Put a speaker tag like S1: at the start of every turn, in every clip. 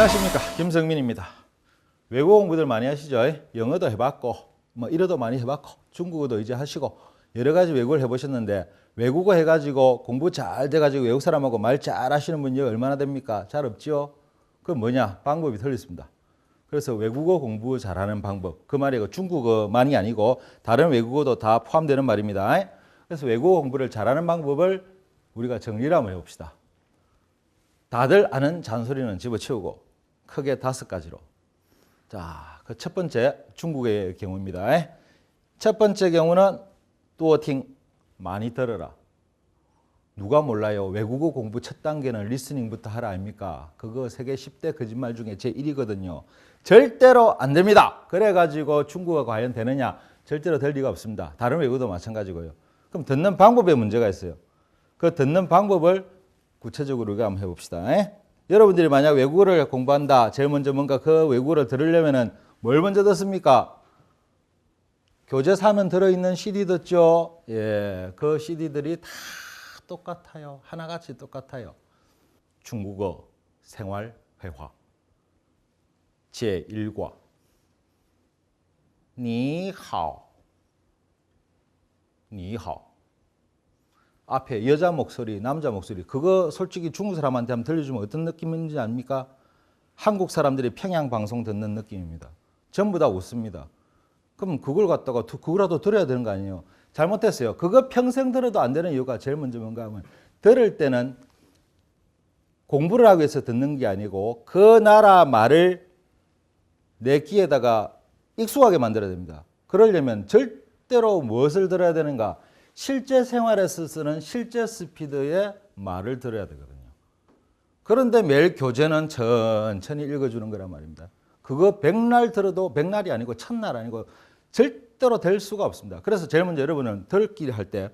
S1: 안녕하십니까, 김성민입니다. 외국어 공부들 많이 하시죠? 영어도 해봤고 일어도 많이 해봤고 중국어도 이제 하시고 여러 가지 외국어를 해보셨는데, 외국어 해가지고 공부 잘 돼가지고 외국 사람하고 말 잘 하시는 분이 얼마나 됩니까? 잘 없죠? 그건 뭐냐? 방법이 틀렸습니다. 그래서 외국어 공부 잘하는 방법, 그 말이 중국어만이 아니고 다른 외국어도 다 포함되는 말입니다. 그래서 외국어 공부를 잘하는 방법을 우리가 정리를 한번 해봅시다. 다들 아는 잔소리는 집어치우고 크게 5가지로. 자, 그 첫 번째 중국의 경우입니다. 첫 번째 경우는 뚜어팅, 많이 들어라. 누가 몰라요? 외국어 공부 첫 단계는 리스닝부터 하라 아닙니까? 그거 세계 10대 거짓말 중에 제1이거든요. 절대로 안 됩니다. 그래가지고 중국어가 과연 되느냐? 절대로 될 리가 없습니다. 다른 외국어도 마찬가지고요. 그럼 듣는 방법에 문제가 있어요. 그 듣는 방법을 구체적으로 우리가 한번 해봅시다. 여러분들이 만약 외국어를 공부한다, 제일 먼저 뭔가 그 외국어를 들으려면은 뭘 먼저 듣습니까? 교재 사면 들어있는 CD 듣죠? 예, 그 CD들이 다 똑같아요. 하나같이 똑같아요. 중국어 생활회화 제1과 니하오, 니하오. 앞에 여자 목소리, 남자 목소리, 그거 솔직히 중국 사람한테 한번 들려주면 어떤 느낌인지 압니까? 한국 사람들이 평양 방송 듣는 느낌입니다. 전부 다 웃습니다. 그럼 그걸 갖다가 그거라도 들어야 되는 거 아니에요? 잘못했어요. 그거 평생 들어도 안 되는 이유가 제일 먼저 뭔가 하면, 들을 때는 공부를 하기 위해서 듣는 게 아니고 그 나라 말을 내 귀에다가 익숙하게 만들어야 됩니다. 그러려면 절대로 무엇을 들어야 되는가? 실제 생활에서 쓰는 실제 스피드의 말을 들어야 되거든요. 그런데 매일 교재는 천천히 읽어주는 거란 말입니다. 그거 백날 들어도, 백날이 아니고 천날 아니고 절대로 될 수가 없습니다. 그래서 제일 먼저 여러분은 듣기 할 때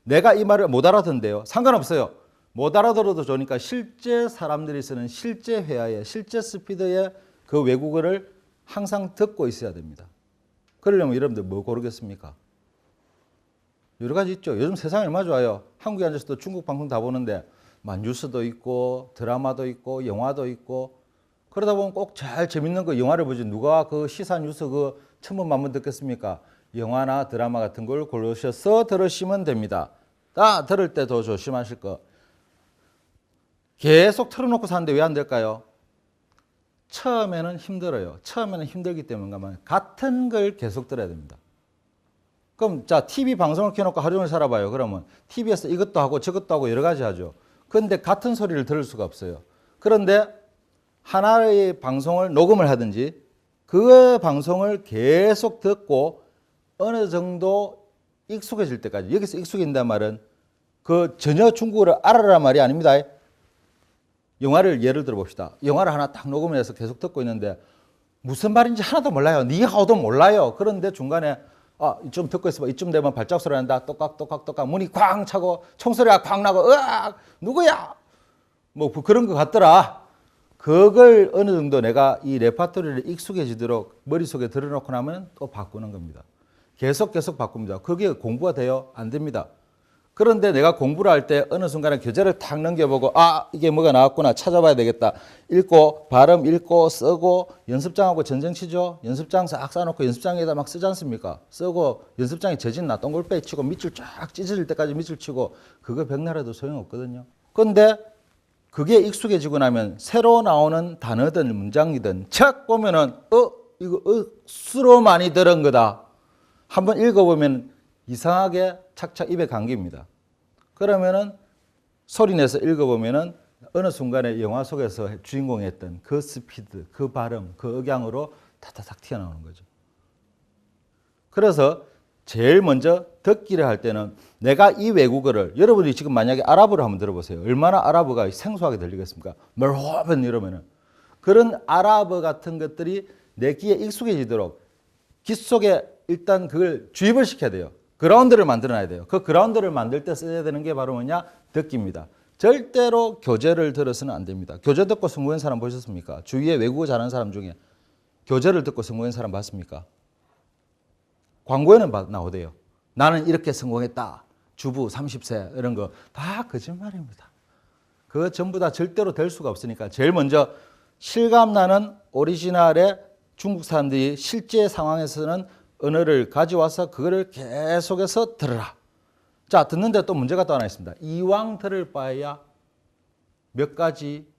S1: 내가 이 말을 못 알아듣는데요. 상관없어요. 못 알아들어도 좋으니까 실제 사람들이 쓰는 실제 회화의 실제 스피드의 그 외국어를 항상 듣고 있어야 됩니다. 그러려면 여러분들 뭐 고르겠습니까? 여러 가지 있죠. 요즘 세상이 얼마나 좋아요. 한국에 앉아서도 중국 방송 다 보는데 뉴스도 있고 드라마도 있고 영화도 있고, 그러다 보면 꼭 잘 재밌는 거 영화를 보지 누가 그 시사 뉴스 그 천번 만번 듣겠습니까? 영화나 드라마 같은 걸 고르셔서 들으시면 됩니다. 다 들을 때 더 조심하실 거. 계속 틀어놓고 사는데 왜 안 될까요? 처음에는 힘들어요. 처음에는 힘들기 때문에 같은 걸 계속 들어야 됩니다. 그럼 자, TV 방송을 켜놓고 하루 종일 살아봐요. 그러면 TV에서 이것도 하고 저것도 하고 여러 가지 하죠. 그런데 같은 소리를 들을 수가 없어요. 그런데 하나의 방송을 녹음을 하든지 그 방송을 계속 듣고 어느 정도 익숙해질 때까지, 여기서 익숙해진다는 말은 그 전혀 중국어를 알아라는 말이 아닙니다. 영화를 예를 들어 봅시다. 영화를 하나 딱 녹음을 해서 계속 듣고 있는데 무슨 말인지 하나도 몰라요. 니하오도 몰라요. 그런데 중간에 좀 듣고 있어봐. 이쯤 되면 발작 소리 난다. 똑깍 문이 쾅 차고 총소리가 쾅 나고 으악 누구야? 뭐 그런 것 같더라. 그걸 어느 정도 내가 이 레파토리를 익숙해지도록 머릿속에 들어놓고 나면 또 바꾸는 겁니다. 계속 바꿉니다. 그게 공부가 돼요? 안 됩니다. 그런데 내가 공부를 할 때 어느 순간에 교재를 탁 넘겨보고 이게 뭐가 나왔구나 찾아봐야 되겠다. 읽고 발음 읽고 쓰고, 연습장하고 전쟁치죠. 연습장 싹 싸놓고 연습장에다 막 쓰지 않습니까? 쓰고 연습장에 재진나 동글빼 치고 밑줄 쫙 찢어질 때까지 밑줄 치고, 그거 백날 해도 소용없거든요. 그런데 그게 익숙해지고 나면 새로 나오는 단어든 문장이든 척 보면은 이거 수로 많이 들은 거다. 한번 읽어보면 이상하게 착착 입에 감깁니다. 그러면은 소리내서 읽어보면은 어느 순간에 영화 속에서 주인공이 했던 그 스피드, 그 발음, 그 억양으로 타타닥 튀어나오는 거죠. 그래서 제일 먼저 듣기를 할 때는 내가 이 외국어를, 여러분이 지금 만약에 아랍어를 한번 들어보세요. 얼마나 아랍어가 생소하게 들리겠습니까? 멀호벤 이러면은. 그런 아랍어 같은 것들이 내 귀에 익숙해지도록 귀 속에 일단 그걸 주입을 시켜야 돼요. 그라운드를 만들어놔야 돼요. 그 그라운드를 만들 때 써야 되는 게 바로 뭐냐? 듣기입니다. 절대로 교재를 들어서는 안 됩니다. 교재 듣고 성공한 사람 보셨습니까? 주위에 외국어 잘하는 사람 중에 교재를 듣고 성공한 사람 봤습니까? 광고에는 나오대요. 나는 이렇게 성공했다. 주부 30세 이런 거 다 거짓말입니다. 그거 전부 다 절대로 될 수가 없으니까 제일 먼저 실감나는 오리지널의 중국 사람들이 실제 상황에서는 언어를 가져와서 그거를 계속해서 들으라. 자, 듣는데 또 문제가 또 하나 있습니다. 이왕 들을 바에야 몇 가지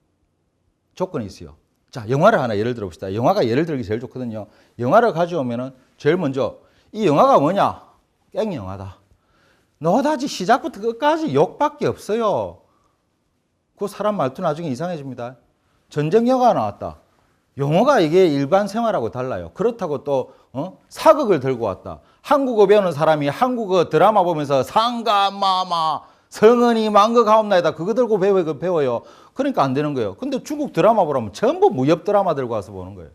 S1: 조건이 있어요. 자, 영화를 하나 예를 들어봅시다. 영화가 예를 들기 제일 좋거든요. 영화를 가져오면은 제일 먼저 이 영화가 뭐냐? 깽 영화다. 너다지 시작부터 끝까지 욕밖에 없어요. 그 사람 말투 나중에 이상해집니다. 전쟁 영화가 나왔다. 영어가 이게 일반 생활하고 달라요. 그렇다고 또 사극을 들고 왔다. 한국어 배우는 사람이 한국어 드라마 보면서 상가마마 성은이 망극하옵나이다. 그거 들고 배워요. 그러니까 안 되는 거예요. 근데 중국 드라마 보라면 전부 무협 드라마 들고 와서 보는 거예요.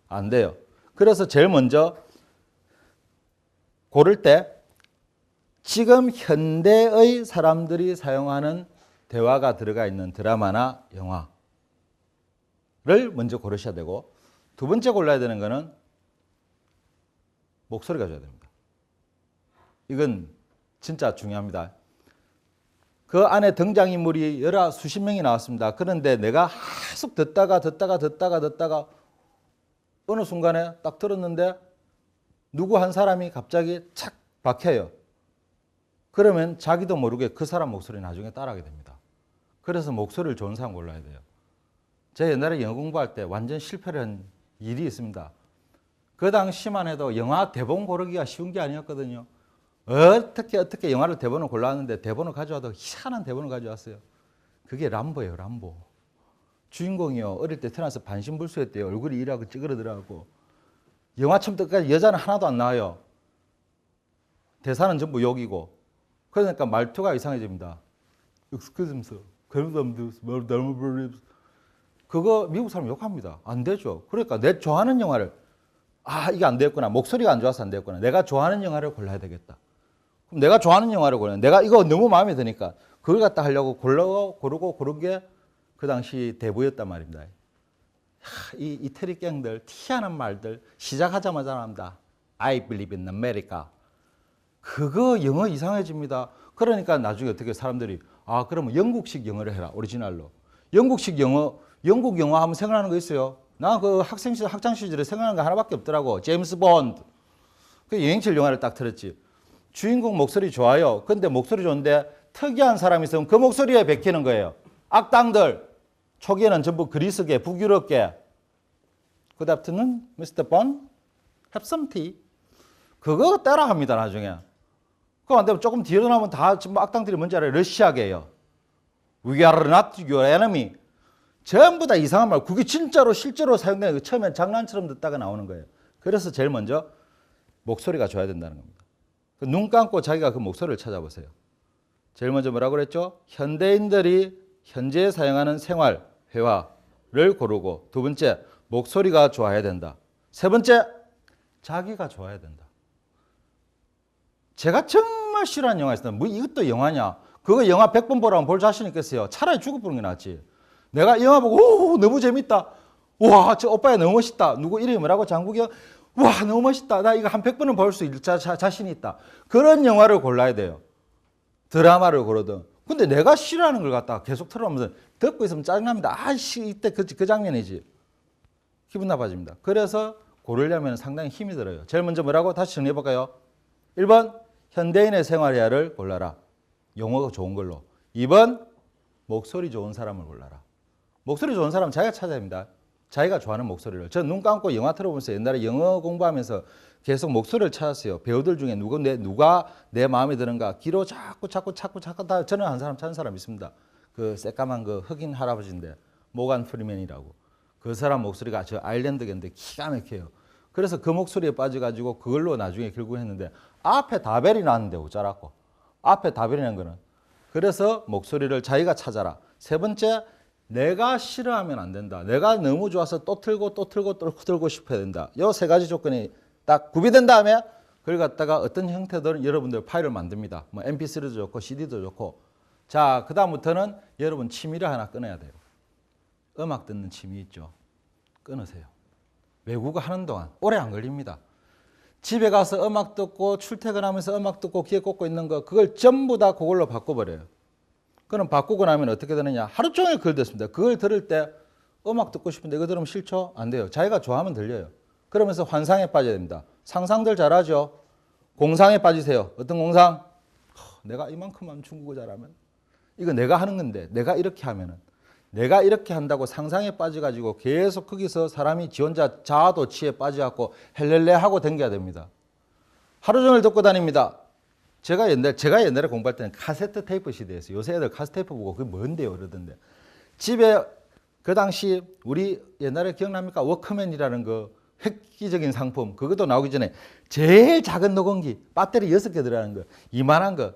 S1: 안 돼요. 그래서 제일 먼저 고를 때 지금 현대의 사람들이 사용하는 대화가 들어가 있는 드라마나 영화를 먼저 고르셔야 되고, 두 번째 골라야 되는 거는 목소리가 줘야 됩니다. 이건 진짜 중요합니다. 그 안에 등장인물이 수십 명이 나왔습니다. 그런데 내가 계속 듣다가 어느 순간에 딱 들었는데 누구 한 사람이 갑자기 착 박혀요. 그러면 자기도 모르게 그 사람 목소리 나중에 따라하게 됩니다. 그래서 목소리를 좋은 사람 골라야 돼요. 제가 옛날에 영어 공부할 때 완전 실패를 한 일이 있습니다. 그 당시만 해도 영화 대본 고르기가 쉬운 게 아니었거든요. 어떻게 영화를 대본을 골랐는데 대본을 가져와도 희한한 대본을 가져왔어요. 그게 람보예요, 람보. 주인공이요, 어릴 때 태어나서 반신불수였대요. 얼굴이 이라고 찌그러들어가고. 영화 처음부터 끝까지 여자는 하나도 안 나와요. 대사는 전부 욕이고. 그러니까 말투가 이상해집니다. Excuse me, 그거 미국 사람 욕합니다. 안 되죠. 그러니까 내 좋아하는 영화를, 이게 안 되었구나. 목소리가 안 좋아서 안 되었구나. 내가 좋아하는 영화를 골라야 되겠다. 그럼 내가 좋아하는 영화를 골라야 돼. 내가 이거 너무 마음에 드니까 그걸 갖다 하려고 고른 게 그 당시 대부였단 말입니다. 이 이태리 갱들, 희한한 말들 시작하자마자 합니다. I believe in America. 그거 영어 이상해집니다. 그러니까 나중에 어떻게 사람들이 그러면 영국식 영어를 해라. 오리지널로. 영국식 영어, 영국 영화 하면 생각나는 거 있어요. 나 그 학창 시절에 생각나는 거 하나밖에 없더라고. 제임스 본드. 그 여행철 영화를 딱 들었지. 주인공 목소리 좋아요. 근데 목소리 좋은데 특이한 사람이 있으면 그 목소리에 베끼는 거예요. 악당들. 초기에는 전부 그리스계, 북유럽계. Good afternoon, Mr. Bond. Have some tea. 그거 따라합니다, 나중에. 그거 안 되면 조금 뒤로 나면 다 지금 악당들이 뭔지 알아요? 러시아계예요. We are not your enemy. 전부 다 이상한 말. 그게 진짜로 실제로 사용되는 거 처음엔 장난처럼 듣다가 나오는 거예요. 그래서 제일 먼저 목소리가 좋아야 된다는 겁니다. 눈 감고 자기가 그 목소리를 찾아보세요. 제일 먼저 뭐라고 그랬죠? 현대인들이 현재 사용하는 생활, 회화를 고르고, 두 번째, 목소리가 좋아야 된다. 세 번째, 자기가 좋아야 된다. 제가 정말 싫어하는 영화 있어요. 뭐 이것도 영화냐? 그거 영화 100번 보라면 볼 자신 있겠어요? 차라리 죽어보는 게 낫지. 내가 영화 보고 너무 재밌다. 와, 저 오빠야 너무 멋있다. 누구 이름이 뭐라고? 장국영? 와, 너무 멋있다. 나 이거 한 100번은 볼 수 있을 자신이 있다. 그런 영화를 골라야 돼요. 드라마를 고르든. 근데 내가 싫어하는 걸 갖다가 계속 틀어놓으면서 듣고 있으면 짜증납니다. 이때 그 장면이지. 기분 나빠집니다. 그래서 고르려면 상당히 힘이 들어요. 제일 먼저 뭐라고? 다시 정리해볼까요? 1번, 현대인의 생활회화를 골라라. 용어가 좋은 걸로. 2번, 목소리 좋은 사람을 골라라. 목소리 좋은 사람 자기가 찾아야 됩니다. 자기가 좋아하는 목소리를. 저 눈 감고 영화 틀어보면서 옛날에 영어 공부하면서 계속 목소리를 찾았어요. 배우들 중에 누가 내 마음에 드는가. 귀로 자꾸 다 저는 한 사람 찾는 사람 있습니다. 그 새까만 그 흑인 할아버지인데 모간 프리맨이라고. 그 사람 목소리가 저 아일랜드계인데 기가 막혀요. 그래서 그 목소리에 빠져가지고 그걸로 나중에 결국 했는데 앞에 다벨이 나왔는데 어쩌라고. 앞에 다벨이라는 거는. 그래서 목소리를 자기가 찾아라. 세 번째, 내가 싫어하면 안 된다. 내가 너무 좋아서 또 틀고 싶어야 된다. 이 세 가지 조건이 딱 구비된 다음에 그걸 갖다가 어떤 형태든 여러분들 파일을 만듭니다. 뭐 MP3도 좋고 CD도 좋고. 자, 그 다음부터는 여러분 취미를 하나 끊어야 돼요. 음악 듣는 취미 있죠. 끊으세요. 외국어 하는 동안 오래 안 걸립니다. 집에 가서 음악 듣고 출퇴근하면서 음악 듣고 귀에 꽂고 있는 거 그걸 전부 다 그걸로 바꿔버려요. 그럼 바꾸고 나면 어떻게 되느냐. 하루 종일 그걸 듣습니다. 그걸 들을 때 음악 듣고 싶은데 이거 들으면 싫죠? 안 돼요. 자기가 좋아하면 들려요. 그러면서 환상에 빠져야 됩니다. 상상들 잘하죠? 공상에 빠지세요. 어떤 공상? 내가 이만큼만 중국어 잘하면 이거 내가 하는 건데 내가 이렇게 하면은 내가 이렇게 한다고 상상에 빠져가지고 계속 거기서 사람이 지 혼자 자아도취에 빠져갖고 헬렐레 하고 댕겨야 됩니다. 하루 종일 듣고 다닙니다. 제가 옛날에 공부할 때는 카세트 테이프 시대였어요. 요새 애들 카세트 테이프 보고 그게 뭔데요? 그러던데. 집에 그 당시 우리 옛날에 기억납니까? 워크맨이라는 그 획기적인 상품. 그것도 나오기 전에 제일 작은 녹음기, 배터리 6개 들어가는 거, 이만한 거.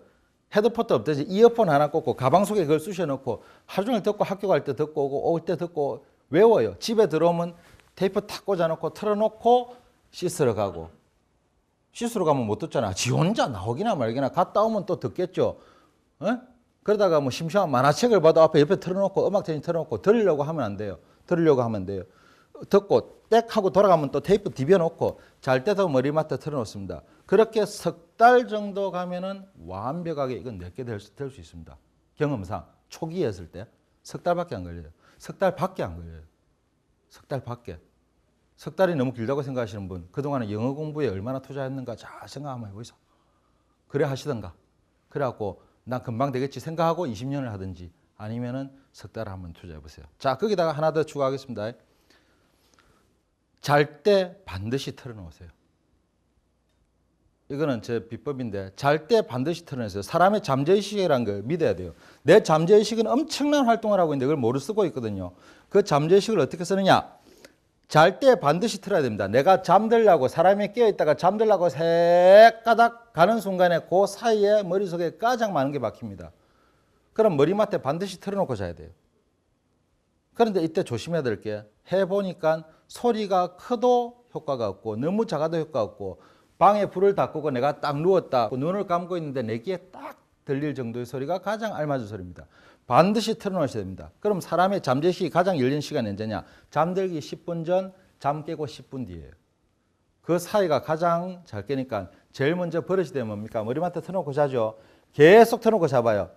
S1: 헤드폰도 없듯이 이어폰 하나 꽂고 가방 속에 그걸 쑤셔놓고 하루 종일 듣고 학교 갈 때 듣고 오고 올 때 듣고 외워요. 집에 들어오면 테이프 탁 꽂아놓고 틀어놓고 씻으러 가고. 씻으러 가면 못 듣잖아. 지 혼자 나오기나 말기나 갔다 오면 또 듣겠죠. 그러다가 뭐 심심한 만화책을 봐도 앞에 옆에 틀어놓고 음악 대신 틀어놓고 들으려고 하면 안 돼요. 들으려고 하면 돼요. 듣고 땡 하고 돌아가면 또 테이프 디벼놓고 잘 때도 머리맡에 틀어놓습니다. 그렇게 석 달 정도 가면은 완벽하게 이건 내게 될 수 있습니다. 경험상 초기에 했을 때 석 달밖에 안 걸려요. 석 달밖에 안 걸려요. 석 달밖에. 석 달이 너무 길다고 생각하시는 분, 그동안에 영어 공부에 얼마나 투자했는가 잘 생각 한번 해보세요. 그래 하시던가. 그래갖고 난 금방 되겠지 생각하고 20년을 하든지 아니면은 석 달을 한번 투자해 보세요. 자, 거기다가 하나 더 추가하겠습니다. 잘 때 반드시 틀어놓으세요. 이거는 제 비법인데 잘 때 반드시 틀어놓으세요. 사람의 잠재의식이라는 걸 믿어야 돼요. 내 잠재의식은 엄청난 활동을 하고 있는데 그걸 모르 쓰고 있거든요. 그 잠재의식을 어떻게 쓰느냐? 잘 때 반드시 틀어야 됩니다. 내가 잠들려고 사람이 깨어있다가 잠들려고 새까닥 가는 순간에 그 사이에 머릿속에 가장 많은 게 박힙니다. 그럼 머리맡에 반드시 틀어놓고 자야 돼요. 그런데 이때 조심해야 될 게 해보니까 소리가 커도 효과가 없고 너무 작아도 효과가 없고 방에 불을 다 끄고 내가 딱 누웠다 눈을 감고 있는데 내 귀에 딱 들릴 정도의 소리가 가장 알맞은 소리입니다. 반드시 틀어놓으셔야 됩니다. 그럼 사람의 잠재의식이 가장 열린 시간이 언제냐? 잠들기 10분 전, 잠 깨고 10분 뒤에요. 그 사이가 가장 잘 깨니까 제일 먼저 버릇이 되면 뭡니까? 머리맡에 틀어놓고 자죠. 계속 틀어놓고 자봐요.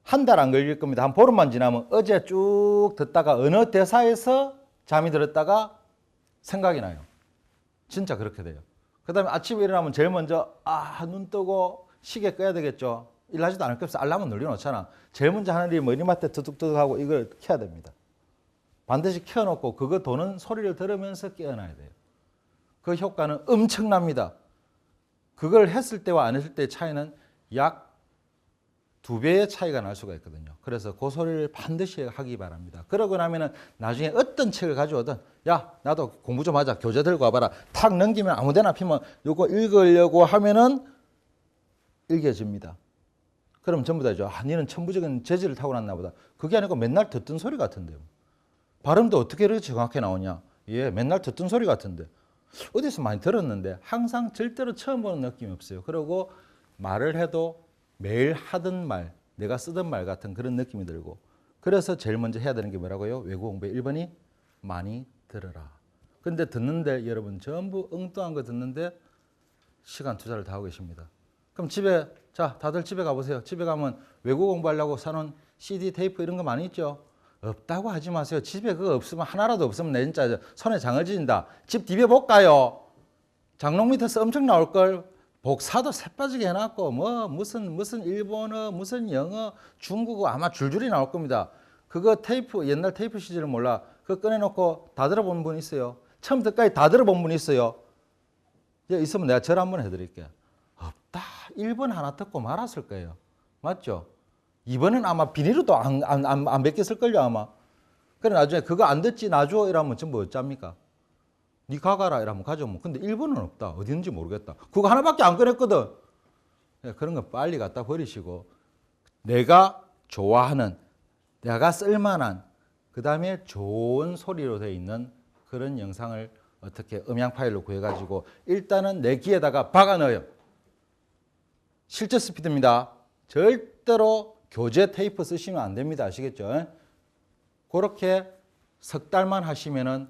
S1: 한 달 안 걸릴 겁니다. 한 보름만 지나면 어제 쭉 듣다가 어느 대사에서 잠이 들었다가 생각이 나요. 진짜 그렇게 돼요. 그 다음에 아침에 일어나면 제일 먼저 눈 뜨고 시계 꺼야 되겠죠. 일하지도 않을 게 없어. 알람은 눌려놓잖아. 제일 먼저 하는 일이 머리맡에 두둑두둑하고 이걸 켜야 됩니다. 반드시 켜놓고 그거 도는 소리를 들으면서 깨어나야 돼요. 그 효과는 엄청납니다. 그걸 했을 때와 안 했을 때의 차이는 약 2배의 차이가 날 수가 있거든요. 그래서 그 소리를 반드시 하기 바랍니다. 그러고 나면은 나중에 어떤 책을 가져오든 야 나도 공부 좀 하자. 교재 들고 와봐라. 탁 넘기면 아무데나 피면 요거 읽으려고 하면은 읽혀집니다. 그럼 전부 다죠. 니는 천부적인 재질을 타고났나 보다. 그게 아니고 맨날 듣던 소리 같은데요. 발음도 어떻게 이렇게 정확하게 나오냐. 예, 맨날 듣던 소리 같은데. 어디서 많이 들었는데 항상 절대로 처음 보는 느낌이 없어요. 그리고 말을 해도 매일 하던 말, 내가 쓰던 말 같은 그런 느낌이 들고. 그래서 제일 먼저 해야 되는 게 뭐라고요? 외국 공부의 1번이 많이 들어라. 근데 듣는데 여러분 전부 엉뚱한 거 듣는데 시간 투자를 다 하고 계십니다. 그럼 집에 자 다들 집에 가보세요. 집에 가면 외국 공부하려고 사놓은 CD, 테이프 이런 거 많이 있죠. 없다고 하지 마세요. 집에 그거 없으면 하나라도 없으면 내 진짜 손에 장을 지진다. 집 디벼볼까요? 장롱 밑에서 엄청 나올걸. 복사도 새빠지게 해놨고 뭐 무슨 일본어 무슨 영어 중국어 아마 줄줄이 나올 겁니다. 그거 테이프 옛날 테이프 시절을 몰라. 그거 꺼내놓고 다 들어본 분 있어요? 처음부터까지 다 들어본 분 있어요? 있으면 내가 절 한번 해드릴게요. 없다. 1번 하나 듣고 말았을 거예요. 맞죠? 2번은 아마 비닐로도 안 벗겼을걸요 아마. 그래 나중에 그거 안 듣지 놔줘 이러면 전부 어쩝니까? 니 가가라 이러면 가져오면. 근데 1번은 없다. 어디 있는지 모르겠다. 그거 하나밖에 안 꺼냈거든. 그런 거 빨리 갖다 버리시고 내가 좋아하는 내가 쓸만한 그 다음에 좋은 소리로 되어 있는 그런 영상을 어떻게 음향 파일로 구해가지고 일단은 내 귀에다가 박아 넣어요. 실제 스피드입니다. 절대로 교재 테이프 쓰시면 안 됩니다. 아시겠죠? 그렇게 석 달만 하시면은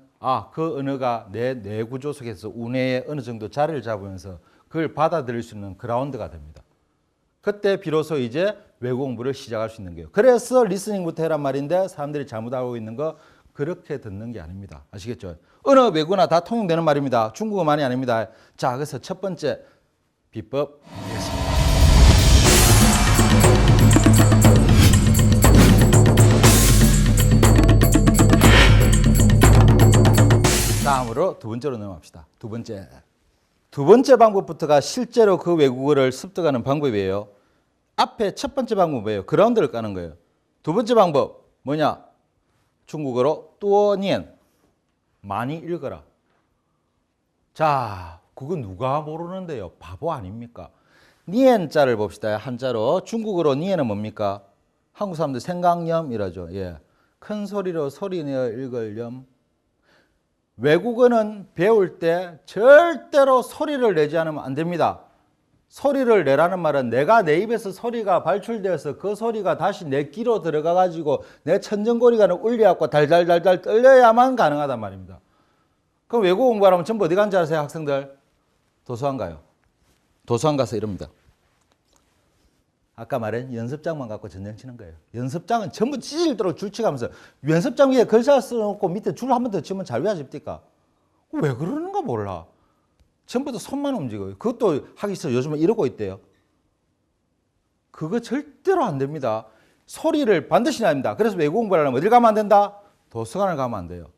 S1: 그 언어가 내 뇌구조 속에서 우뇌에 어느 정도 자리를 잡으면서 그걸 받아들일 수 있는 그라운드가 됩니다. 그때 비로소 이제 외국어 공부를 시작할 수 있는 거예요. 그래서 리스닝부터 해란 말인데 사람들이 잘못하고 있는 거 그렇게 듣는 게 아닙니다. 아시겠죠? 어느 외국어나 다 통용되는 말입니다. 중국어만이 아닙니다. 자, 그래서 첫 번째 비법 되겠습니다. 다음으로 두 번째로 넘어갑시다. 두 번째 방법부터가 실제로 그 외국어를 습득하는 방법이에요. 앞에 첫 번째 방법이에요. 그라운드를 까는 거예요. 두 번째 방법 뭐냐? 중국어로 뚜어니엔, 많이 읽어라. 자, 그거 누가 모르는데요? 바보 아닙니까? 니엔자를 봅시다. 한자로. 중국어로 니엔은 뭡니까? 한국 사람들 생각염이라죠. 예. 큰 소리로 소리내어 읽을 염. 외국어는 배울 때 절대로 소리를 내지 않으면 안 됩니다. 소리를 내라는 말은 내가 내 입에서 소리가 발출되어서 그 소리가 다시 내 귀로 들어가 가지고 내 천정고리가 울려갖고 달달달달 떨려야만 가능하단 말입니다. 그럼 외국어 공부하려면 전부 어디 간지 아세요, 학생들? 도서관 가요. 도서관 가서 이럽니다. 아까 말한 연습장만 갖고 전쟁 치는 거예요. 연습장은 전부 찢을도록 줄치가면서 연습장 위에 글자 써놓고 밑에 줄 한 번 더 치면 잘 외워집니까? 왜 그러는가 몰라. 전부 다 손만 움직여요. 그것도 하기 싫어. 요즘은 이러고 있대요. 그거 절대로 안 됩니다. 소리를 반드시 내야 합니다. 그래서 외국 공부를 하려면 어딜 가면 안 된다? 도서관을 가면 안 돼요.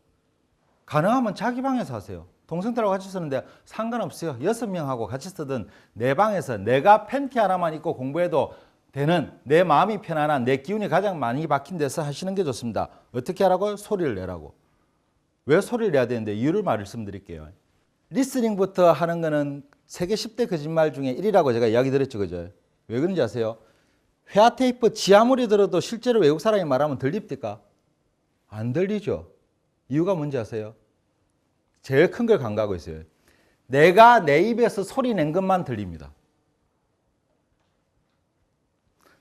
S1: 가능하면 자기 방에서 하세요. 동생들하고 같이 쓰는데 상관없어요. 6명하고 같이 쓰든 내 방에서 내가 팬티 하나만 입고 공부해도 되는 내 마음이 편안한 내 기운이 가장 많이 박힌 데서 하시는 게 좋습니다. 어떻게 하라고요? 소리를 내라고. 왜 소리를 내야 되는데 이유를 말씀드릴게요. 리스닝부터 하는 거는 세계 10대 거짓말 중에 1위라고 제가 이야기 드렸죠. 그죠? 왜 그런지 아세요? 회화 테이프 지 아무리 들어도 실제로 외국 사람이 말하면 들립니까? 안 들리죠. 이유가 뭔지 아세요? 제일 큰 걸 간과하고 있어요. 내가 내 입에서 소리 낸 것만 들립니다.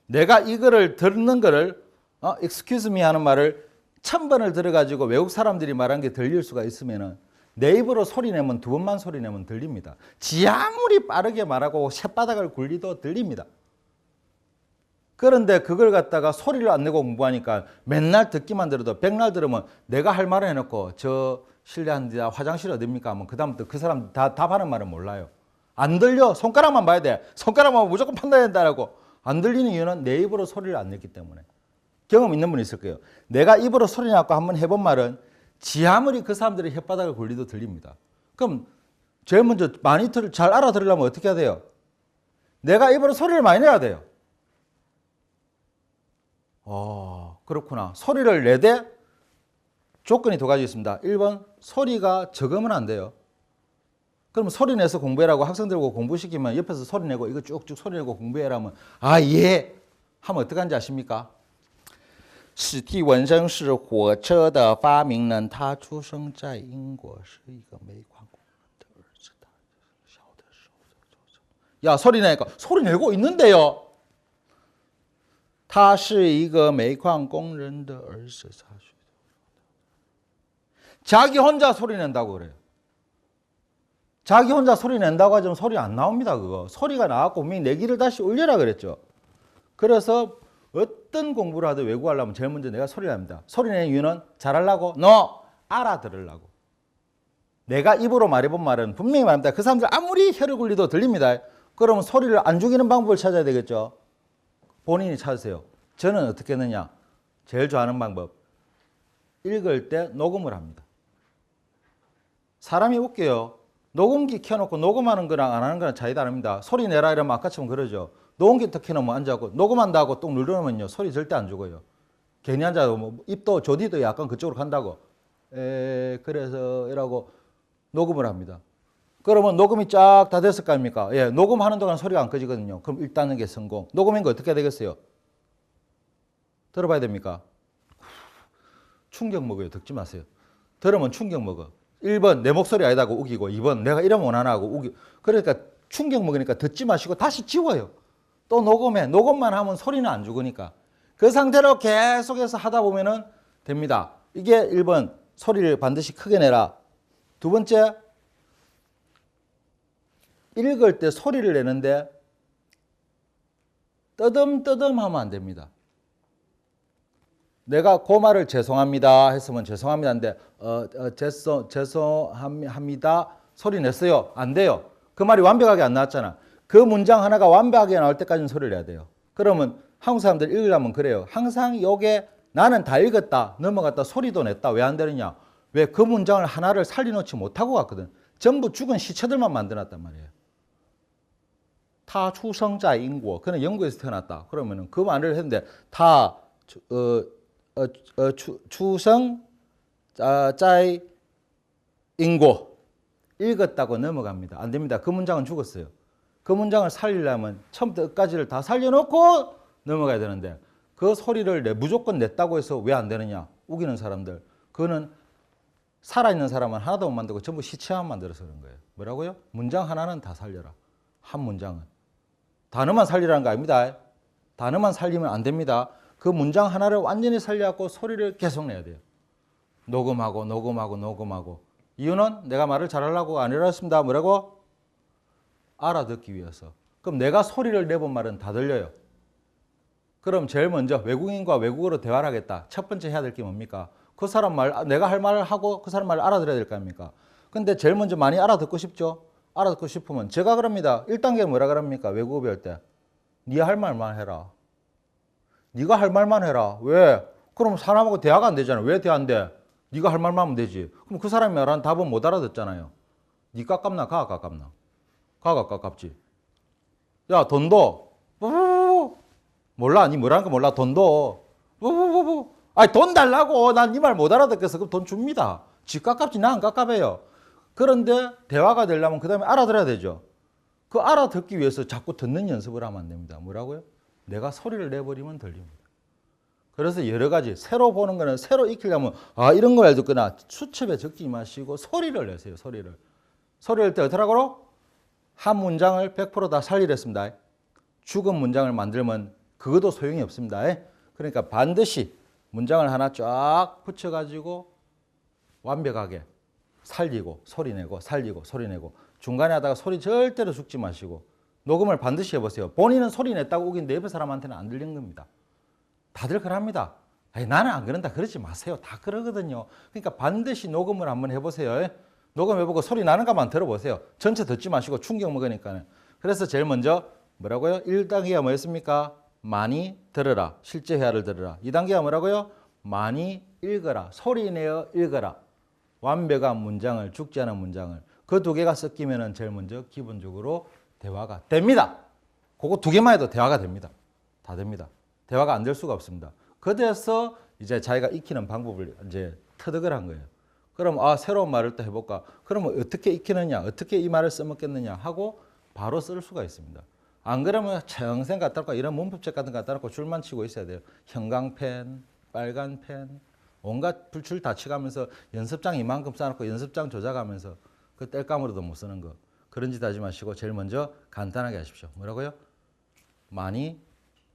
S1: 내가 이거를 듣는 거를 excuse me 하는 말을 1000번을 들어가지고 외국 사람들이 말한 게 들릴 수가 있으면은 내 입으로 소리 내면 2번만 소리 내면 들립니다. 지 아무리 빠르게 말하고 쇳바닥을 굴리도 들립니다. 그런데 그걸 갖다가 소리를 안 내고 공부하니까 맨날 듣기만 들어도 백날 들으면 내가 할 말을 해놓고 저 실례합니다. 화장실 어딥니까? 하면 그다음부터 그 사람 다 답하는 말은 몰라요. 안 들려. 손가락만 봐야 돼. 손가락만 무조건 판단해야 된다고. 안 들리는 이유는 내 입으로 소리를 안 냈기 때문에. 경험 있는 분 있을 거예요. 내가 입으로 소리 내고 한번 해본 말은 지 아무리 그 사람들이 혓바닥을 굴리도 들립니다. 그럼 제일 먼저 많이 잘 알아들으려면 어떻게 해야 돼요? 내가 입으로 소리를 많이 내야 돼요. 그렇구나. 소리를 내되 조건이 두 가지 있습니다. 1번 소리가 적으면 안 돼요. 그럼 소리 내서 공부해라고 학생들고 공부시키면 옆에서 소리 내고 이거 쭉쭉 소리 내고 공부해라면 예 하면 어떡한지 아십니까? 史蒂文森是火车的发明人，他出生在英国，是一个煤矿工人的儿子。他小的时候，야 소리 내니까 소리 내고 있는데요. 他是一个煤矿工人的儿子。 자기 혼자 소리 낸다고 그래요. 자기 혼자 소리 낸다고 하지만 소리 안 나옵니다. 그거 소리가 나왔고 분명히 내 귀를 다시 올려라 그랬죠. 그래서 어떤 공부를 하든 외국하려면 제일 먼저 내가 소리를 냅니다. 소리 내는 이유는 잘하려고? 알아들으려고. 내가 입으로 말해본 말은 분명히 말합니다. 그 사람들 아무리 혀를 굴리도 들립니다. 그러면 소리를 안 죽이는 방법을 찾아야 되겠죠. 본인이 찾으세요. 저는 어떻게 했느냐? 제일 좋아하는 방법. 읽을 때 녹음을 합니다. 사람이 웃겨요. 녹음기 켜놓고 녹음하는 거랑 안 하는 거랑 차이 다릅니다. 소리 내라 이러면 아까처럼 그러죠. 녹음기 딱 켜놓으면 앉아고 녹음한다고 뚝 누르면요 소리 절대 안 죽어요. 괜히 앉아도 뭐 입도 조디도 약간 그쪽으로 간다고. 그래서 이라고 녹음을 합니다. 그러면 녹음이 쫙 다 됐을 거 아닙니까? 예, 녹음하는 동안 소리가 안 꺼지거든요. 그럼 일단은 게 성공. 녹음인 거 어떻게 해야 되겠어요? 들어봐야 됩니까? 충격 먹어요. 듣지 마세요. 들으면 충격 먹어. 1번 내 목소리 아니다고 우기고 2번 내가 이러면 원하나 하고 우기고. 그러니까 충격 먹으니까 듣지 마시고 다시 지워요. 또 녹음해. 녹음만 하면 소리는 안 죽으니까. 그 상태로 계속해서 하다 보면은 됩니다. 이게 1번 소리를 반드시 크게 내라. 두 번째 읽을 때 소리를 내는데 뜨듬뜨듬하면 안 됩니다. 내가 그 말을 죄송합니다 했으면 죄송합니다인데 죄송합니다 소리 냈어요. 안 돼요. 그 말이 완벽하게 안 나왔잖아. 그 문장 하나가 완벽하게 나올 때까지는 소리를 내야 돼요. 그러면 한국 사람들 읽으려면 그래요. 항상 요게 나는 다 읽었다 넘어갔다 소리도 냈다. 왜 안 되느냐. 왜 그 문장을 하나를 살려놓지 못하고 갔거든. 전부 죽은 시체들만 만들어놨단 말이에요. 타 추성자 인고 그는 영국에서 태어났다. 그러면은 그 말을 했는데 타 추성자 인고 읽었다고 넘어갑니다. 안 됩니다. 그 문장은 죽었어요. 그 문장을 살리려면 처음부터 끝까지를 다 살려놓고 넘어가야 되는데 그 소리를 무조건 냈다고 해서 왜 안 되느냐. 우기는 사람들. 그거는 살아있는 사람은 하나도 못 만들고 전부 시체만 만들어서 그런 거예요. 뭐라고요? 문장 하나는 다 살려라. 한 문장은. 단어만 살리라는 거 아닙니다. 단어만 살리면 안 됩니다. 그 문장 하나를 완전히 살려갖고 소리를 계속 내야 돼요. 녹음하고 녹음하고 녹음하고. 이유는 내가 말을 잘하려고 안 이랬습니다. 뭐라고? 알아듣기 위해서. 그럼 내가 소리를 내본 말은 다 들려요. 그럼 제일 먼저 외국인과 외국어로 대화를 하겠다. 첫 번째 해야 될 게 뭡니까? 그 사람 말, 내가 할 말을 하고 그 사람 말을 알아들어야 될 거 아닙니까? 근데 제일 먼저 많이 알아듣고 싶죠? 알아듣고 싶으면 제가 그럽니다. 1단계 뭐라 그럽니까? 외국어 배울 때. 네가 할 말만 해라. 네가 할 말만 해라. 왜? 그럼 사람하고 대화가 안 되잖아. 왜 대화 안 돼? 네가 할 말만 하면 되지. 그럼 그 사람이 말하는 답은 못 알아듣잖아요. 네가 깝나? 가가 깝나? 가가 깝지. 야, 돈도. 몰라. 니 뭐라는 거 몰라. 돈도. 아니, 돈 달라고. 난 네 말 못 알아듣겠어. 그럼 돈 줍니다. 지 깝깝지. 나 안 깝깝해요. 그런데 대화가 되려면 그 다음에 알아들어야 되죠. 그 알아듣기 위해서 자꾸 듣는 연습을 하면 안 됩니다. 뭐라고요? 내가 소리를 내버리면 들립니다. 그래서 여러 가지 새로 보는 거는 새로 익히려면 이런 걸 듣거나 수첩에 적지 마시고 소리를 내세요. 소리를. 소리를 낼 때 어떡하라고? 한 문장을 100% 다 살리랬습니다. 죽은 문장을 만들면 그것도 소용이 없습니다. 그러니까 반드시 문장을 하나 쫙 붙여가지고 완벽하게 살리고 소리 내고 살리고 소리 내고 중간에 하다가 소리 절대로 죽지 마시고 녹음을 반드시 해보세요. 본인은 소리 냈다고 우긴데 옆에 사람한테는 안 들리는 겁니다. 다들 그럽니다. 나는 안 그런다 그러지 마세요. 다 그러거든요. 그러니까 반드시 녹음을 한번 해보세요. 녹음해보고 소리 나는 것만 들어보세요. 전체 듣지 마시고 충격 먹으니까. 그래서 제일 먼저 뭐라고요? 1단계가 뭐였습니까? 많이 들어라. 실제 회화를 들어라. 2단계가 뭐라고요? 많이 읽어라. 소리 내어 읽어라. 완벽한 문장을, 죽지 않은 문장을. 그 두 개가 섞이면 제일 먼저 기본적으로 대화가 됩니다. 그거 두 개만 해도 대화가 됩니다. 다 됩니다. 대화가 안 될 수가 없습니다. 그래서 이제 자기가 익히는 방법을 이제 터득을 한 거예요. 그럼 새로운 말을 또 해볼까? 그러면 어떻게 익히느냐? 어떻게 이 말을 써먹겠느냐? 하고 바로 쓸 수가 있습니다. 안 그러면 청생 갖다 놓고 이런 문법책 같은 거 갖다 놓고 줄만 치고 있어야 돼요. 형광펜, 빨간 펜, 온갖 불출 다 치가면서 연습장 이만큼 쌓아놓고 연습장 조작하면서 그 뗄감으로도 못 쓰는 거. 그런 짓 하지 마시고 제일 먼저 간단하게 하십시오. 뭐라고요? 많이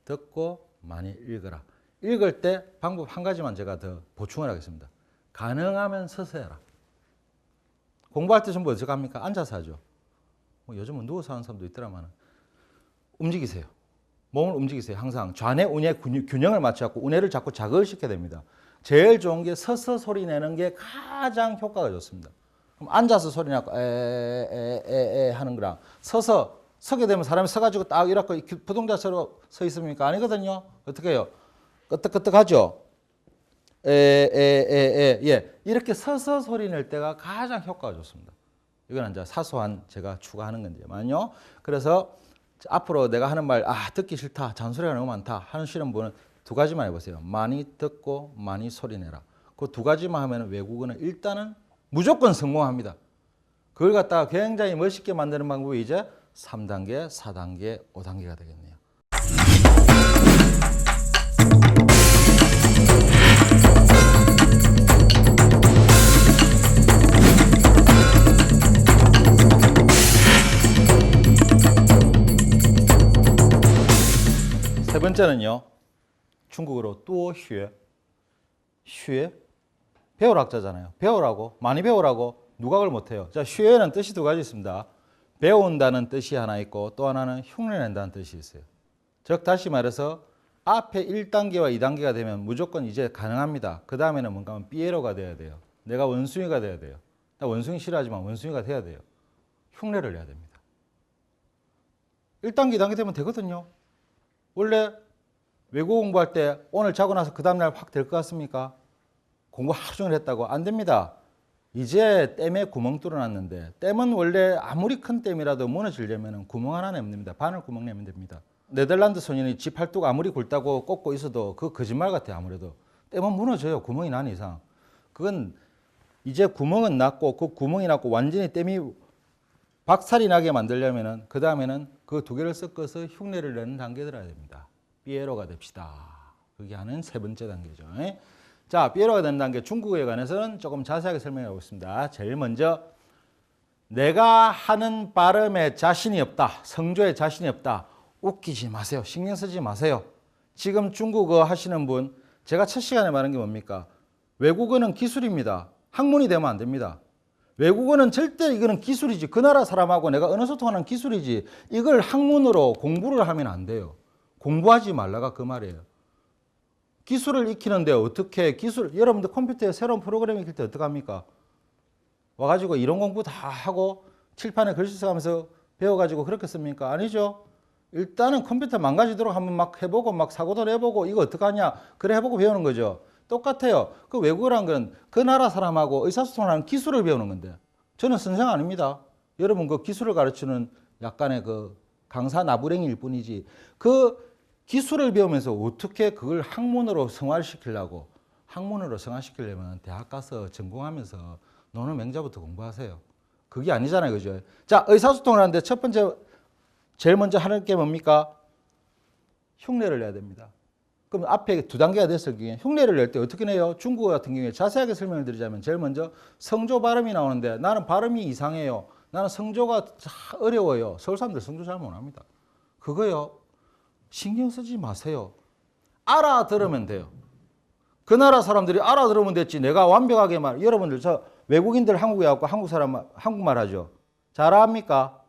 S1: 듣고 많이 읽어라. 읽을 때 방법 한 가지만 제가 더 보충을 하겠습니다. 가능하면 서서 해라. 공부할 때 전부 어떻게 합니까? 앉아서 하죠. 요즘은 누워서 하는 사람도 있더라만. 움직이세요. 몸을 움직이세요. 항상 좌뇌, 우뇌 균형을 맞춰갖고 우뇌를 자꾸 자극을 시켜야 됩니다. 제일 좋은 게 서서 소리 내는 게 가장 효과가 좋습니다. 그럼 앉아서 소리 내고 에에에에 하는 거랑 서게 되면 사람이 서가지고 딱 이렇게 부동자처럼 서 있습니까? 아니거든요. 어떻게 해요? 끄떡끄떡하죠? 예. 이렇게 서서 소리 낼 때가 가장 효과가 좋습니다. 이건 이제 사소한 제가 추가하는 건데만요. 그래서 앞으로 내가 하는 말, 듣기 싫다, 잔소리가 너무 많다 하시는 분은 두 가지만 해보세요. 많이 듣고 많이 소리 내라. 그 두 가지만 하면 외국어는 일단은 무조건 성공합니다. 그걸 갖다가 굉장히 멋있게 만드는 방법이 이제 3단계, 4단계, 5단계가 되겠네요. 세 번째는요. 중국어로 多学. 学 배울 학자잖아요. 배우라고 많이 배우라고 누가 그걸 못해요. 자, 学는 뜻이 두 가지 있습니다. 배운다는 뜻이 하나 있고 또 하나는 흉내낸다는 뜻이 있어요. 즉 다시 말해서 앞에 1단계와 2단계가 되면 무조건 이제 가능합니다. 그 다음에는 뭔가 하면 삐에로가 돼야 돼요. 내가 원숭이가 돼야 돼요. 나 원숭이 싫어하지만 원숭이가 돼야 돼요. 흉내를 내야 됩니다. 1단계, 2단계 되면 되거든요. 원래 외국어 공부할 때 오늘 자고 나서 그 다음날 확 될 것 같습니까? 공부 하루 종일 했다고? 안 됩니다. 이제 댐에 구멍 뚫어놨는데 댐은 원래 아무리 큰 댐이라도 무너지려면 구멍 하나 내면 됩니다. 바늘 구멍 내면 됩니다. 네덜란드 소년이 집 팔뚝 아무리 굵다고 꽂고 있어도 그거 거짓말 같아요. 아무래도 댐은 무너져요. 구멍이 나는 이상. 그건 이제 구멍은 났고 그 구멍이 났고 완전히 댐이 박살이 나게 만들려면은 그 다음에는 그 두 개를 섞어서 흉내를 내는 단계에 들어야 됩니다. 삐에로가 됩시다. 그게 하는 세 번째 단계죠. 자, 삐에로가 되는 단계 중국어에 관해서는 조금 자세하게 설명해 보겠습니다. 제일 먼저 내가 하는 발음에 자신이 없다. 성조에 자신이 없다. 웃기지 마세요. 신경 쓰지 마세요. 지금 중국어 하시는 분 제가 첫 시간에 말한 게 뭡니까? 외국어는 기술입니다. 학문이 되면 안 됩니다. 외국어는 절대 이거는 기술이지. 그 나라 사람하고 내가 언어 소통하는 기술이지. 이걸 학문으로 공부를 하면 안 돼요. 공부하지 말라가 그 말이에요. 기술을 익히는데 어떻게 기술, 여러분들 컴퓨터에 새로운 프로그램 익힐 때 어떡합니까? 와가지고 이론 공부 다 하고 칠판에 글씨 써가면서 배워가지고 그렇게 씁니까? 아니죠. 일단은 컴퓨터 망가지도록 한번 막 해보고 막 사고도 내보고 이거 어떡하냐 그래 해보고 배우는 거죠. 똑같아요. 그 외국어란 건 그 나라 사람하고 의사소통하는 기술을 배우는 건데 저는 선생 아닙니다. 여러분 그 기술을 가르치는 약간의 그 강사 나부랭이일 뿐이지 그 기술을 배우면서 어떻게 그걸 학문으로 승화시키려고 학문으로 승화시키려면 대학 가서 전공하면서 노는 맹자부터 공부하세요. 그게 아니잖아요. 그죠? 자, 의사소통을 하는데 첫 번째 제일 먼저 하는 게 뭡니까? 흉내를 내야 됩니다. 그럼 앞에 두 단계가 됐을 경우에 흉내를 낼 때 어떻게 내요? 중국어 같은 경우에 자세하게 설명을 드리자면 제일 먼저 성조 발음이 나오는데 나는 발음이 이상해요. 나는 성조가 어려워요. 서울 사람들 성조 잘 못합니다. 그거요. 신경 쓰지 마세요. 알아들으면 돼요. 그 나라 사람들이 알아들으면 됐지. 내가 완벽하게 여러분들 저 외국인들 한국에 와서 한국 사람 한국말 하죠. 잘합니까?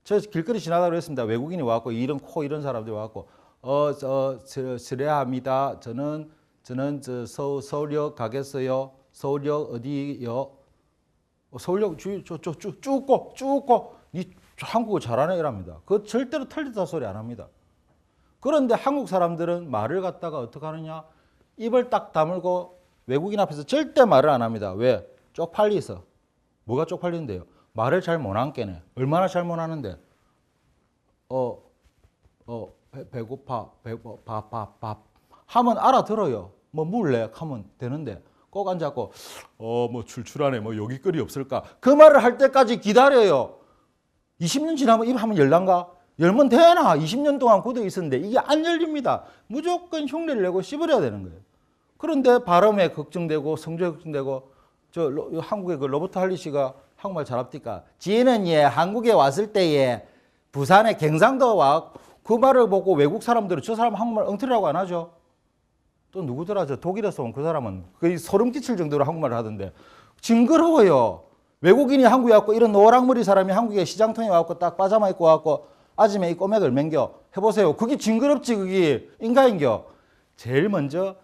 S1: 저 길거리 지나가고 그랬습니다. 외국인이 와갖고 이런 코 이런 사람들이 와갖고 실례합니다. 저는 서울역 가겠어요. 서울역 어디요? 서울역 쭉 고 니 한국어 잘하네 이랍니다. 그거 절대로 틀리다 소리 안 합니다. 그런데 한국 사람들은 말을 갖다가 어떻게 하느냐? 입을 딱 다물고 외국인 앞에서 절대 말을 안 합니다. 왜? 쪽팔리서. 뭐가 쪽팔린데요? 말을 잘 못 하겠네. 얼마나 잘 못 하는데? 배고파, 밥 하면 알아들어요. 뭐 물래 하면 되는데 꼭 앉아갖고 뭐 출출하네, 뭐 여기 거리 없을까? 그 말을 할 때까지 기다려요. 20년 지나면 입 하면 열란가? 열면 되나? 20년 동안 굳어 있었는데 이게 안 열립니다. 무조건 흉내를 내고 씹어야 되는 거예요. 그런데 발음에 걱정되고 성조에 걱정되고 한국의 그 로버트 할리 씨가 한국말 잘합니까? 지는 한국에 왔을 때에 부산에 경상도 와 그 말을 보고 외국 사람들은 저 사람 한국말 엉터리라고 안 하죠. 또 누구더라? 저 독일에서 온 그 사람은 거의 소름 끼칠 정도로 한국말을 하던데 징그러워요. 외국인이 한국에 왔고 이런 노랑머리 사람이 한국에 시장통에 와갖고 딱 파자마 입고 와갖고 아침에 이 꼬맥을 맹겨 해보세요. 그게 징그럽지. 그게 인가인겨. 제일 먼저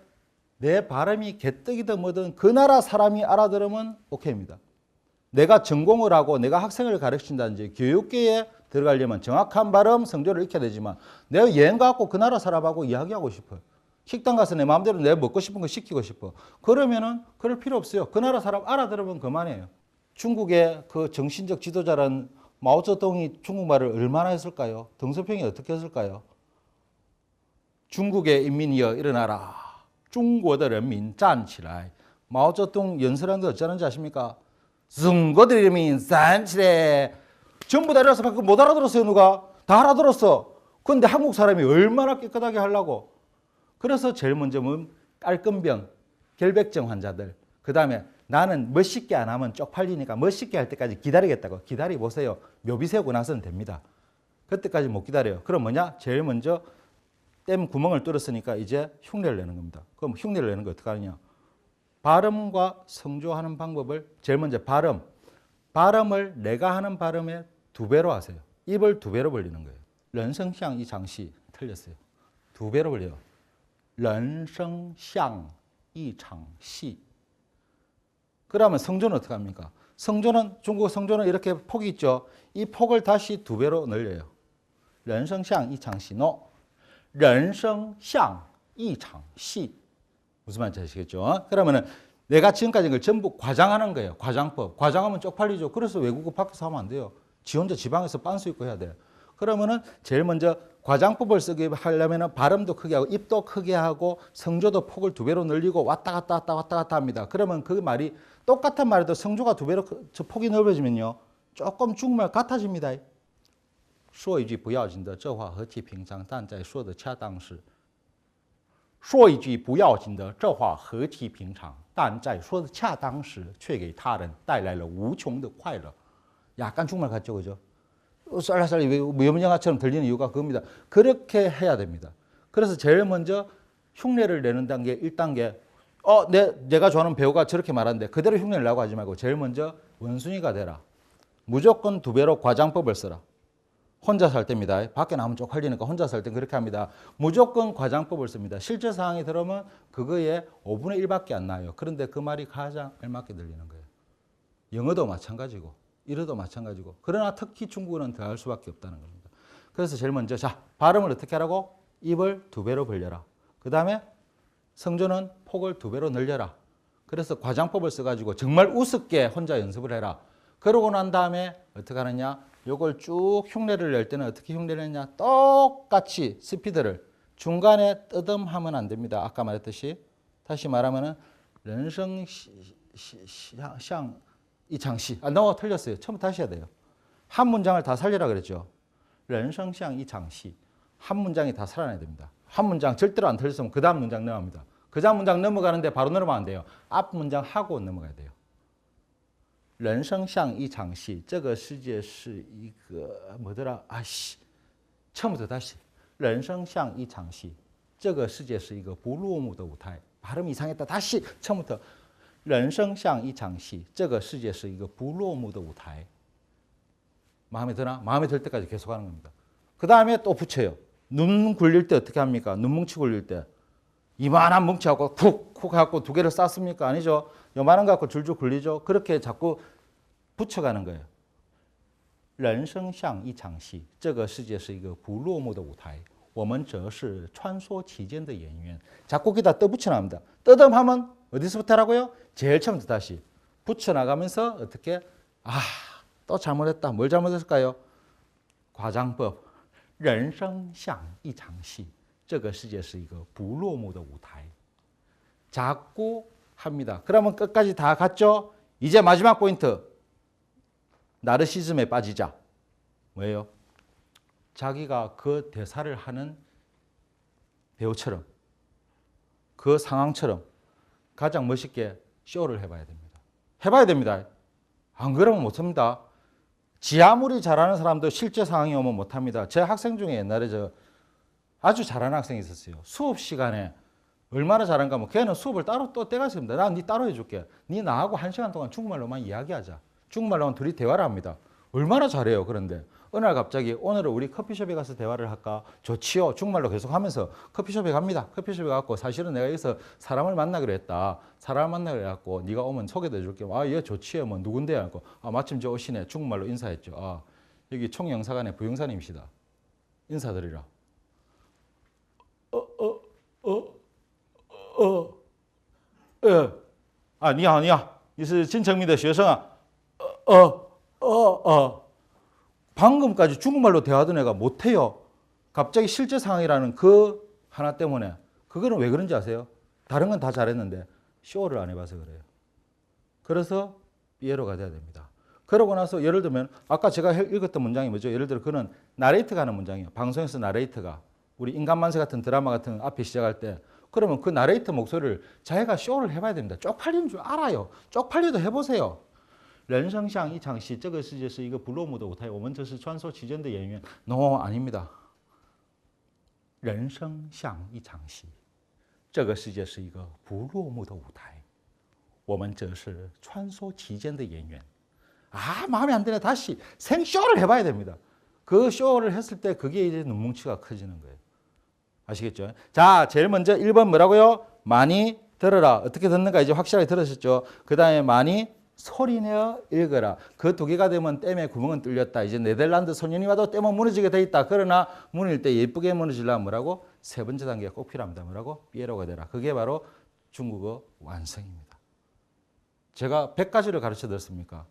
S1: 내 발음이 개떡이든 뭐든 그 나라 사람이 알아들으면 오케이입니다. 내가 전공을 하고 내가 학생을 가르친다든지 교육계에 들어가려면 정확한 발음, 성조를 익혀야 되지만 내가 여행 가고 그 나라 사람하고 이야기하고 싶어요. 식당 가서 내 마음대로 내가 먹고 싶은 거 시키고 싶어. 그러면은 그럴 필요 없어요. 그 나라 사람 알아들으면 그만이에요. 중국의 그 정신적 지도자란 마오쩌둥이 중국말을 얼마나 했을까요? 덩소평이 어떻게 했을까요? 중국의 인민이여 일어나라. 중국의人民站起来. 마오쩌둥 연설한 게 어쩌는지 아십니까? 중국의人民站起来. 전부 다 일어나서 못 알아들었어요. 누가? 다 알아들었어. 그런데 한국 사람이 얼마나 깨끗하게 하려고. 그래서 제일 먼저 깔끔병, 결백증 환자들. 그 다음에 나는 멋있게 안 하면 쪽팔리니까 멋있게 할 때까지 기다리겠다고. 기다려보세요. 묘비 세우고 나서는 됩니다. 그때까지 못 기다려요. 그럼 뭐냐? 제일 먼저 댐 구멍을 뚫었으니까 이제 흉내를 내는 겁니다. 그럼 흉내를 내는 거 어떻게 하느냐? 발음과 성조하는 방법을 제일 먼저 발음을 내가 하는 발음의 2배로 하세요. 입을 2배로 벌리는 거예요. 런성향 이 장시 틀렸어요. 두 배로 벌려요. 人生像一场戏. 그러면 성조는 어떻게 합니까? 성조는 중국어 성조는 이렇게 폭이 있죠. 이 폭을 다시 두 배로 늘려요. 人生像一场戏. no. 人生像一场戏. 무슨 말인지 아시겠죠? 그러면은 내가 지금까지 걸 전부 과장하는 거예요. 과장법. 과장하면 쪽팔리죠. 그래서 외국어 밖에서 하면 안 돼요. 지 혼자 지방에서 빤수 있고 해야 돼요. 그러면은 제일 먼저 과장법을 쓰게 하려면은 발음도 크게 하고 입도 크게 하고 성조도 폭을 두 배로 늘리고 왔다 갔다 합니다. 그러면 그 말이 똑같은 말에도 성조가 두 배로 저 폭이 넓어지면요. 조금 중국말 같아집니다. 说一句不要紧的这话何其平常但在说的恰当时说一句不要紧的这话何其平常但在说的恰当时却给他人带来了无穷的快乐. 약간 중국말 같죠, 그죠? 쌀쌀이 무염영화처럼 들리는 이유가 그겁니다. 그렇게 해야 됩니다. 그래서 제일 먼저 흉내를 내는 단계 1단계. 내가 좋아하는 배우가 저렇게 말하는데 그대로 흉내를 내고 하지 말고 제일 먼저 원순이가 되라. 무조건 두 배로 과장법을 써라. 혼자 살 때입니다. 밖에 나오면 쪽팔리니까 혼자 살 때 그렇게 합니다. 무조건 과장법을 씁니다. 실제 상황이 들어오면 그거에 5분의 1밖에 안 나요. 그런데 그 말이 가장 알맞게 들리는 거예요. 영어도 마찬가지고 일어도 마찬가지고. 그러나 특히 중국어는 더 할 수밖에 없다는 겁니다. 그래서 제일 먼저 자 발음을 어떻게 하라고? 입을 두 배로 벌려라. 그 다음에 성조는 폭을 두 배로 늘려라. 그래서 과장법을 써가지고 정말 우습게 혼자 연습을 해라. 그러고 난 다음에 어떻게 하느냐? 요걸 쭉 흉내를 낼 때는 어떻게 흉내를 내냐? 똑같이 스피드를 중간에 뜨듬하면 안 됩니다. 아까 말했듯이 다시 말하면은 人生像一场戏. 너무 틀렸어요. 처음부터 다시 해야 돼요. 한 문장을 다 살리라 그랬죠. 人生像一场戏. 한 문장이 다 살아나야 됩니다. 한 문장 절대로 안 틀렸으면 그 다음 문장 넘어갑니다. 그 다음 문장 넘어가는데 바로 넘어가면 안 돼요. 앞 문장 하고 넘어가야 돼요. 人生像一场戏这个世界是一个뭐더라? 아씨. 처음부터 다시. 人生像一场戏这个世界是一个不落幕的舞台. 발음 이상했다. 다시 처음부터. 人生像一场戏这个世界是一个不落幕的舞台. 마음에 드나? 마음에 들 때까지 계속 하는 겁니다. 그 다음에 또 붙여요. 눈 굴릴 때 어떻게 합니까? 눈뭉치 굴릴 때. 이만한 뭉치하고 쿡쿡 하고 두 개를 쌌습니까? 아니죠. 요만한 거 갖고 줄줄 굴리죠. 그렇게 자꾸 붙여가는 거예요. 人生像一场戏这个世界是一个不落幕的舞台我们则是穿梭其间的演员. 자꾸 거기다 떠붙여 나갑니다. 떠듬하면 어디서부터 하라고요? 제일 처음부터 다시 붙여나가면서 어떻게 또 잘못했다. 뭘 잘못했을까요? 과장법. 人生像一场戏这个世界是一个不落幕的舞台. 자꾸 합니다. 그러면 끝까지 다 갔죠? 이제 마지막 포인트. 나르시즘에 빠지자. 뭐예요? 자기가 그 대사를 하는 배우처럼 그 상황처럼 가장 멋있게 쇼를 해봐야 됩니다. 해봐야 됩니다. 안 그러면 못합니다. 지 아무리 잘하는 사람도 실제 상황이 오면 못합니다. 제 학생 중에 옛날에 아주 잘하는 학생이 있었어요. 수업 시간에 얼마나 잘한가 하면 걔는 수업을 따로 또 떼가 있습니다. 난 네 따로 해줄게. 네 나하고 1시간 동안 중국말로만 이야기하자. 중국말로만 둘이 대화를 합니다. 얼마나 잘해요. 그런데 어느 날 갑자기 오늘은 우리 커피숍에 가서 대화를 할까? 좋지요. 중국말로 계속 하면서 커피숍에 갑니다. 커피숍에 가고 사실은 내가 여기서 사람을 만나기로 했다. 사람을 만나기로 해갖고 네가 오면 소개도 해줄게. 얘 좋지요. 뭐 누군데요? 하고 마침 저 오시네. 중국말로 인사했죠. 여기 총영사관의 부영사님이시다. 인사드리라. 你好，你好，你是金城民的学生啊？ 방금까지 중국말로 대화하던 애가 못해요. 갑자기 실제 상황이라는 그 하나 때문에. 그거는 왜 그런지 아세요? 다른 건 다 잘했는데 쇼를 안 해봐서 그래요. 그래서 삐에로가 돼야 됩니다. 그러고 나서 예를 들면 아까 제가 읽었던 문장이 뭐죠? 예를 들어 그는 나레이트가 하는 문장이에요. 방송에서 나레이트가 우리 인간만세 같은 드라마 같은 앞에 시작할 때 그러면 그 나레이터 목소리를 자기가 쇼를 해봐야 됩니다. 쪽팔리는 줄 알아요. 쪽팔려도 해보세요. 人生像一场戏这个世界是一个不落幕的舞台我们这是穿梭其间的演员 No, 아닙니다. 人生像一场戏这个世界是一个不落幕的舞台我们则是穿梭其间的演员. 마음에 안 드네. 다시 생쇼를 해봐야 됩니다. 그 쇼를 했을 때 그게 이제 눈뭉치가 커지는 거예요. 아시겠죠? 자, 제일 먼저 1번 뭐라고요? 많이 들어라. 어떻게 듣는가 이제 확실하게 들으셨죠? 그 다음에 많이 소리내어 읽어라. 그 두 개가 되면 댐의 구멍은 뚫렸다. 이제 네덜란드 소년이 와도 댐은 무너지게 돼 있다. 그러나 무너질 때 예쁘게 무너지려면 뭐라고? 세 번째 단계가 꼭 필요합니다. 뭐라고? 삐에로가 되라. 그게 바로 중국어 완성입니다. 제가 100가지를 가르쳐 드렸습니까?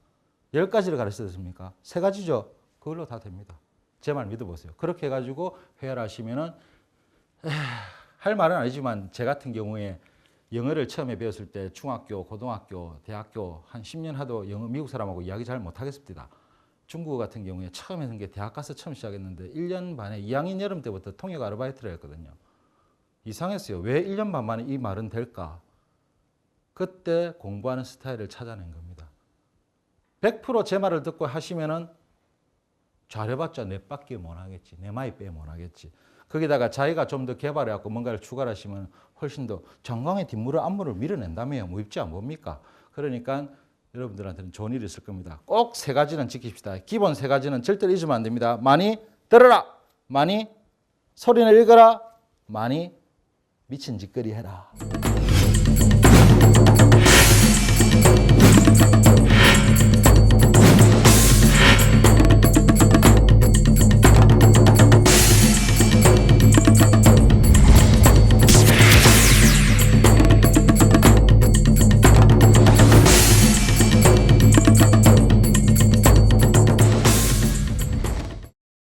S1: 10가지를 가르쳐 드렸습니까? 3가지죠. 그걸로 다 됩니다. 제 말 믿어보세요. 그렇게 해가지고 회화를 하시면은 할 말은 아니지만 제 같은 경우에 영어를 처음에 배웠을 때 중학교, 고등학교, 대학교 한 10년 하도 영어 미국 사람하고 이야기 잘 못하겠습니다. 중국어 같은 경우에 처음에 한 게 대학 가서 처음 시작했는데 1년 반에 2학년 여름 때부터 통역 아르바이트를 했거든요. 이상했어요. 왜 1년 반 만에 이 말은 될까? 그때 공부하는 스타일을 찾아낸 겁니다. 100% 제 말을 듣고 하시면은 잘해봤자 내 밖에 못하겠지. 내 마이 빼 못하겠지. 거기다가 자기가 좀 더 개발해갖고 뭔가를 추가를 하시면 훨씬 더 전광의 뒷물을 앞물을 밀어낸다며요. 뭐 입지 안 봅니까? 그러니까 여러분들한테는 좋은 일이 있을 겁니다. 꼭 3가지는 지킵시다. 기본 3가지는 절대로 잊으면 안 됩니다. 많이 들어라. 많이 소리를 읽어라. 많이 미친 짓거리 해라.